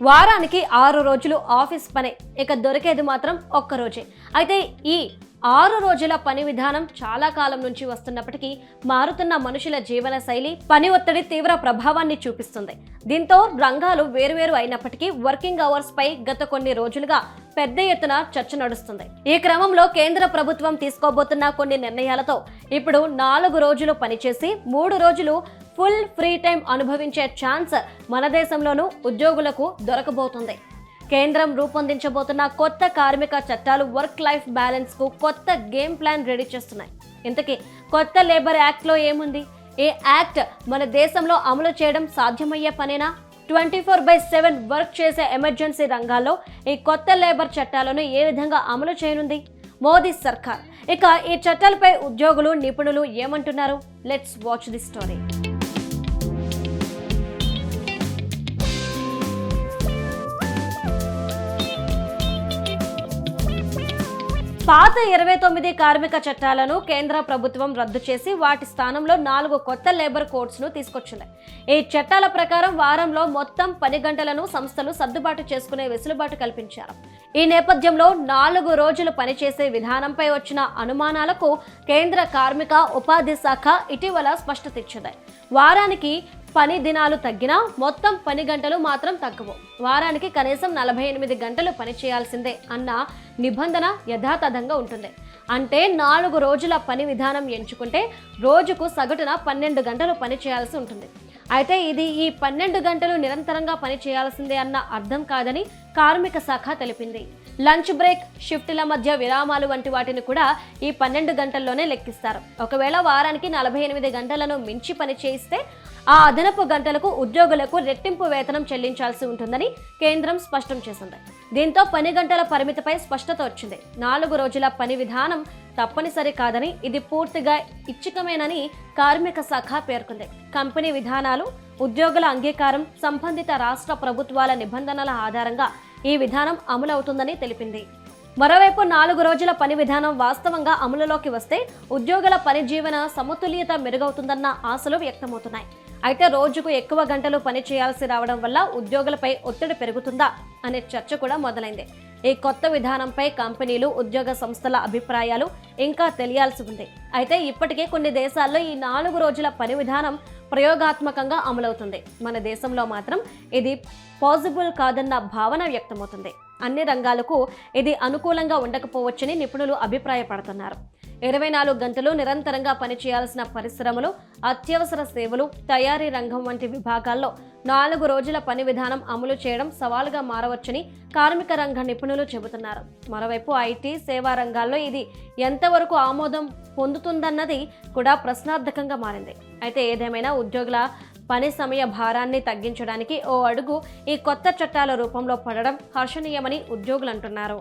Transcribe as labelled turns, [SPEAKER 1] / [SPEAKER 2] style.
[SPEAKER 1] వారానికి 6 రోజులు ఆఫీస్ పనే, ఇక దొరికేది మాత్రం ఒక్క రోజే. అయితే ఈ 6 రోజుల పని విధానం చాలా కాలం నుంచి వస్తున్నప్పటికీ మారుతున్న మనుషుల జీవన శైలి, పని ఒత్తిడి తీవ్ర ప్రభావాన్ని చూపిస్తుంది. దీంతో రంగాలు వేరువేరు అయినప్పటికీ వర్కింగ్ అవర్స్ పై గత కొన్ని రోజులుగా పెద్ద ఎత్తున చర్చ నడుస్తుంది. ఈ క్రమంలో కేంద్ర ప్రభుత్వం తీసుకోబోతున్న కొన్ని నిర్ణయాలతో ఇప్పుడు 4 రోజులు పనిచేసి 3 రోజులు ఫుల్ ఫ్రీ టైం అనుభవించే ఛాన్స్ మన దేశంలోనూ ఉద్యోగులకు దొరకబోతుంది. కేంద్రం రూపొందించబోతున్న కొత్త కార్మిక చట్టాలు వర్క్ లైఫ్ బ్యాలెన్స్ కు కొత్త గేమ్ ప్లాన్ రెడీ చేస్తున్నాయి. ఇంతకీ కొత్త లేబర్ యాక్ట్ లో ఏముంది? ఈ యాక్ట్ మన దేశంలో అమలు చేయడం సాధ్యమయ్యే పనేనా? 24/7 వర్క్ చేసే ఎమర్జెన్సీ రంగాల్లో ఈ కొత్త లేబర్ చట్టాలను ఏ విధంగా అమలు చేయనుంది మోదీ సర్కార్? ఇక ఈ చట్టాలపై ఉద్యోగులు, నిపుణులు ఏమంటున్నారు? Let's watch the story. పాత 29 కార్మిక చట్టాలను కేంద్ర ప్రభుత్వం రద్దు చేసి వాటి స్థానంలో 4 కొత్త లేబర్ కోడ్స్ ను తీసుకొచ్చింది. ఈ చట్టాల ప్రకారం వారంలో మొత్తం 10 గంటలను సంస్థలు సర్దుబాటు చేసుకునే వెసులుబాటు కల్పించారు. ఈ నేపథ్యంలో 4 రోజులు పనిచేసే విధానంపై వచ్చిన అనుమానాలకు కేంద్ర కార్మిక ఉపాధి శాఖ ఇటీవల స్పష్టత ఇచ్చింది. వారానికి పని దినాలు తగ్గినా మొత్తం పని గంటలు మాత్రం తగ్గవు. వారానికి కనీసం 48 గంటలు పని చేయాల్సిందే అన్న నిబంధన యథాతథంగా ఉంటుంది. అంటే 4 రోజుల పని విధానం ఎంచుకుంటే రోజుకు సగటున 12 గంటలు పని చేయాల్సి ఉంటుంది. అయితే ఇది ఈ 12 గంటలు నిరంతరంగా పని చేయాల్సిందే అన్న అర్థం కాదని కార్మిక శాఖ తెలిపింది. లంచ్ బ్రేక్, షిఫ్టుల మధ్య విరామాలు వంటి వాటిని కూడా ఈ 12 గంటల్లోనే లెక్కిస్తారు. ఒకవేళ వారానికి 48 గంటలను మించి పని చేయిస్తే ఆ అదనపు గంటలకు ఉద్యోగులకు రెట్టింపు వేతనం చెల్లించాల్సి ఉంటుందని కేంద్రం స్పష్టం చేసింది. దీంతో పని గంటల పరిమితిపై స్పష్టత వచ్చింది. 4 రోజుల పని విధానం తప్పనిసరి కాదని, ఇది పూర్తిగా ఇచ్చికమేనని కార్మిక శాఖ పేర్కొంది. కంపెనీ విధానాలు, ఉద్యోగుల అంగీకారం, సంబంధిత రాష్ట్ర ప్రభుత్వాల నిబంధనల ఆధారంగా ఈ విధానం అమలవుతుందని తెలిపింది. మరోవైపు 4 రోజుల పని విధానం వాస్తవంగా అమలులోకి వస్తే ఉద్యోగుల పని జీవన సమతుల్యత మెరుగవుతుందన్న ఆశలు వ్యక్తమవుతున్నాయి. అయితే రోజుకు ఎక్కువ గంటలు పని చేయాల్సి రావడం వల్ల ఉద్యోగులపై ఒత్తిడి పెరుగుతుందా అనే చర్చ కూడా మొదలైంది. ఈ కొత్త విధానంపై కంపెనీలు, ఉద్యోగ సంస్థల అభిప్రాయాలు ఇంకా తెలియాల్సి ఉంది. అయితే ఇప్పటికే కొన్ని దేశాల్లో ఈ 4 రోజుల పని విధానం ప్రయోగాత్మకంగా అమలవుతుంది. మన దేశంలో మాత్రం ఇది పాసిబుల్ కాదన్న భావన వ్యక్తమవుతుంది. అన్ని రంగాలకు ఇది అనుకూలంగా ఉండకపోవచ్చని నిపుణులు అభిప్రాయపడుతున్నారు. 24 గంటలు నిరంతరంగా పనిచేయాల్సిన పరిశ్రమలు, అత్యవసర సేవలు, తయారీ రంగం వంటి విభాగాల్లో 4 రోజుల పని విధానం అమలు చేయడం సవాలుగా మారవచ్చని కార్మిక రంగ నిపుణులు చెబుతున్నారు. మరోవైపు ఐటీ, సేవా రంగాల్లో ఇది ఎంతవరకు ఆమోదం పొందుతుందన్నది కూడా ప్రశ్నార్థకంగా మారింది. అయితే ఏదేమైనా ఉద్యోగుల పని సమయ భారాన్ని తగ్గించడానికి ఓ అడుగు ఈ కొత్త చట్టాల రూపంలో పడడం హర్షణీయమని ఉద్యోగులు అంటున్నారు.